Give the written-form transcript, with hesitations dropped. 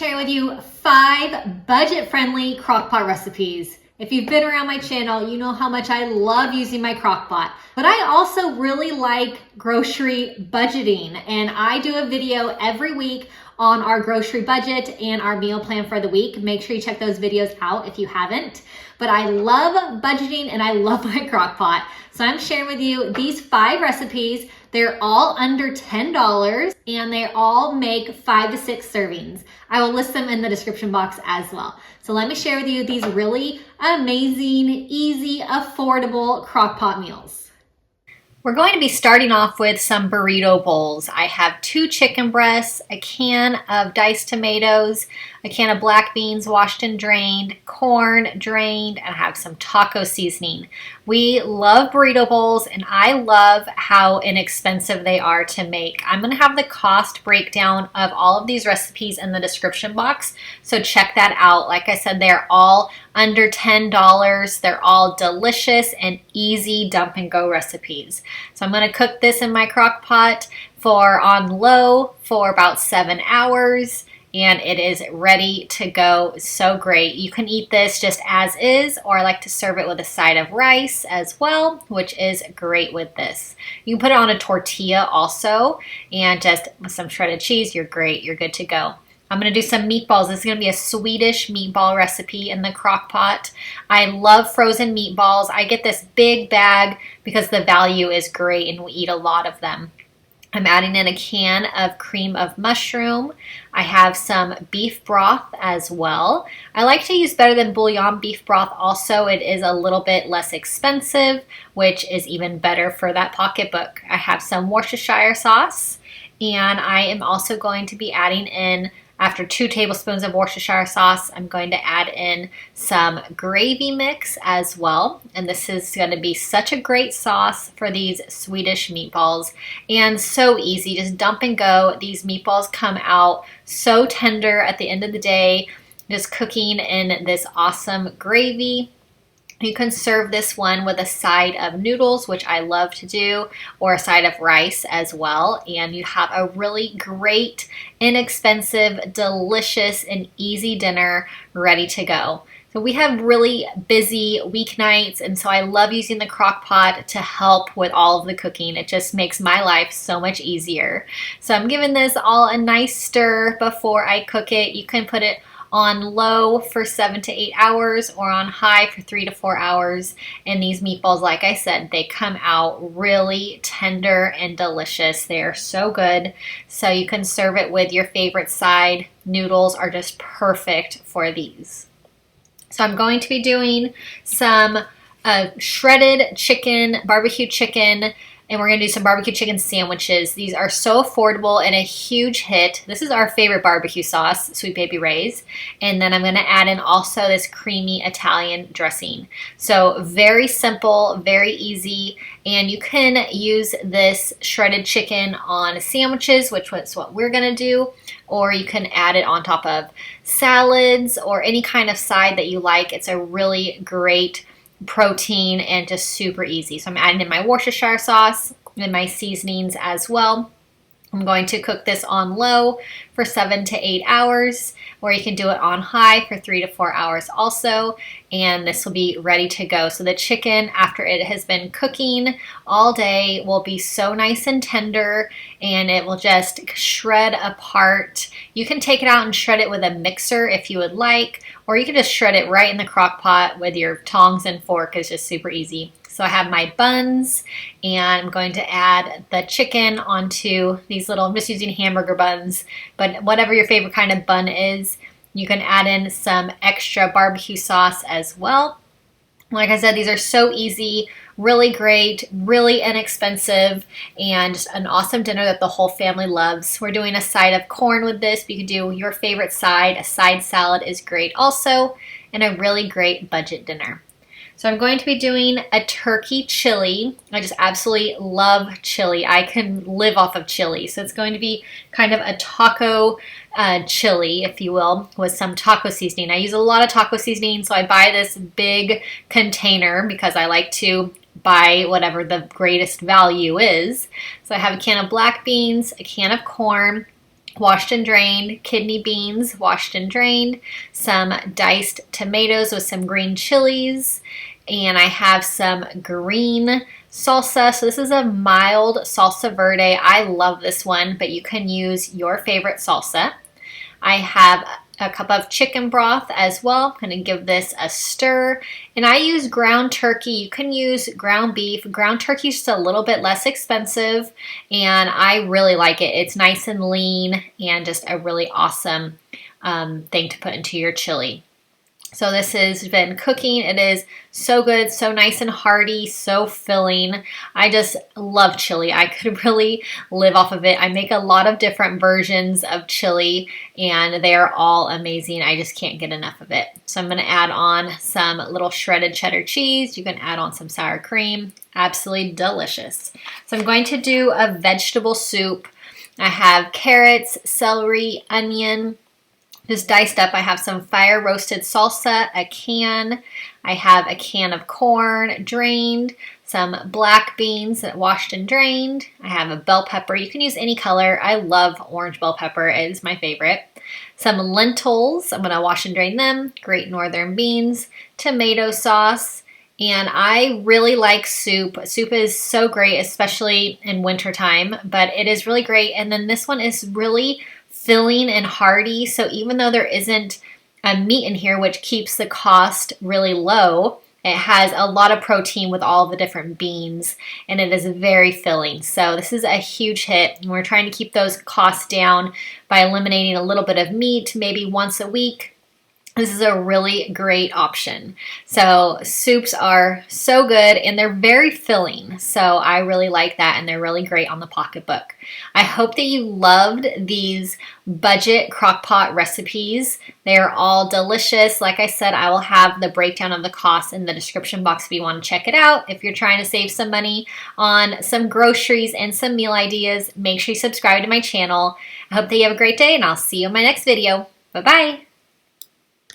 sharing with you 5 budget-friendly crockpot recipes. If you've been around my channel, you know how much I love using my crockpot. But I also really like grocery budgeting, and I do a video every week on our grocery budget and our meal plan for the week. Make sure you check those videos out if you haven't. But I love budgeting and I love my crockpot. So I'm sharing with you these 5 recipes. They're all under $10 and they all make 5 to 6 servings. I will list them in the description box as well. So let me share with you these really amazing, easy, affordable crockpot meals. We're going to be starting off with some burrito bowls. I have 2 chicken breasts, a can of diced tomatoes, a can of black beans washed and drained, corn drained, and I have some taco seasoning. We love burrito bowls and I love how inexpensive they are to make. I'm going to have the cost breakdown of all of these recipes in the description box, so check that out. Like I said, they're all under $10. They're all delicious and easy dump and go recipes. So I'm going to cook this in my crock pot on low for about 7 hours. And it is ready to go. So great. You can eat this just as is, or I like to serve it with a side of rice as well, which is great with this. You can put it on a tortilla also, and just with some shredded cheese, you're great. You're good to go. I'm going to do some meatballs. This is going to be a Swedish meatball recipe in the crock pot. I love frozen meatballs. I get this big bag because the value is great and we eat a lot of them. I'm adding in a can of cream of mushroom. I have some beef broth as well. I like to use better than bouillon beef broth also. It is a little bit less expensive, which is even better for that pocketbook. I have some Worcestershire sauce, and I am also going to be adding in, after 2 tablespoons of Worcestershire sauce, I'm going to add in some gravy mix as well. And this is going to be such a great sauce for these Swedish meatballs. And so easy, just dump and go. These meatballs come out so tender at the end of the day, just cooking in this awesome gravy. You can serve this one with a side of noodles, which I love to do, or a side of rice as well. And you have a really great, inexpensive, delicious, and easy dinner ready to go. So we have really busy weeknights, and so I love using the crock pot to help with all of the cooking. It just makes my life so much easier. So I'm giving this all a nice stir before I cook it. You can put it on low for 7 to 8 hours or on high for 3 to 4 hours. And these meatballs, like I said, they come out really tender and delicious. They are so good. So you can serve it with your favorite side. Noodles are just perfect for these. So I'm going to be doing some shredded chicken, barbecue chicken, and we're going to do some barbecue chicken sandwiches. These are so affordable and a huge hit. This is our favorite barbecue sauce, Sweet Baby Ray's. And then I'm going to add in also this creamy Italian dressing. So very simple, very easy. And you can use this shredded chicken on sandwiches, which is what we're going to do. Or you can add it on top of salads or any kind of side that you like. It's a really great protein and just super easy. So I'm adding in my Worcestershire sauce and my seasonings as well. I'm going to cook this on low for 7 to 8 hours, or you can do it on high for 3 to 4 hours also, and this will be ready to go. So the chicken, after it has been cooking all day, will be so nice and tender, and it will just shred apart. You can take it out and shred it with a mixer if you would like, or you can just shred it right in the crock pot with your tongs and fork. It's just super easy. So I have my buns, and I'm going to add the chicken onto these little, I'm just using hamburger buns, but whatever your favorite kind of bun is, you can add in some extra barbecue sauce as well. Like I said, these are so easy, really great, really inexpensive, and just an awesome dinner that the whole family loves. We're doing a side of corn with this, but you can do your favorite side. A side salad is great also, and a really great budget dinner. So I'm going to be doing a turkey chili. I just absolutely love chili. I can live off of chili. So it's going to be kind of a taco chili, if you will, with some taco seasoning. I use a lot of taco seasoning, so I buy this big container because I like to buy whatever the greatest value is. So I have a can of black beans, a can of corn, washed and drained, kidney beans, washed and drained, some diced tomatoes with some green chilies, and I have some green salsa. So this is a mild salsa verde. I love this one, but you can use your favorite salsa. I have a cup of chicken broth as well. I'm going to give this a stir. And I use ground turkey. You can use ground beef. Ground turkey is just a little bit less expensive, and I really like it. It's nice and lean and just a really awesome thing to put into your chili. So this has been cooking. It is so good, so nice and hearty, so filling. I just love chili. I could really live off of it. I make a lot of different versions of chili, and they are all amazing. I just can't get enough of it. So I'm going to add on some little shredded cheddar cheese. You can add on some sour cream. Absolutely delicious. So I'm going to do a vegetable soup. I have carrots, celery, onion, just diced up. I have some fire roasted salsa, a can. I have a can of corn drained, some black beans washed and drained. I have a bell pepper. You can use any color. I love orange bell pepper. It is my favorite. Some lentils. I'm going to wash and drain them. Great northern beans, tomato sauce. And I really like soup. Soup is so great, especially in wintertime, but it is really great. And then this one is really filling and hearty. So even though there isn't a meat in here, which keeps the cost really low, it has a lot of protein with all the different beans, and it is very filling. So this is a huge hit, and we're trying to keep those costs down by eliminating a little bit of meat, maybe once a week. This is a really great option. So soups are so good, and they're very filling. So I really like that, and they're really great on the pocketbook. I hope that you loved these budget crockpot recipes. They're all delicious. Like I said, I will have the breakdown of the costs in the description box if you want to check it out. If you're trying to save some money on some groceries and some meal ideas, make sure you subscribe to my channel. I hope that you have a great day, and I'll see you in my next video. Bye-bye.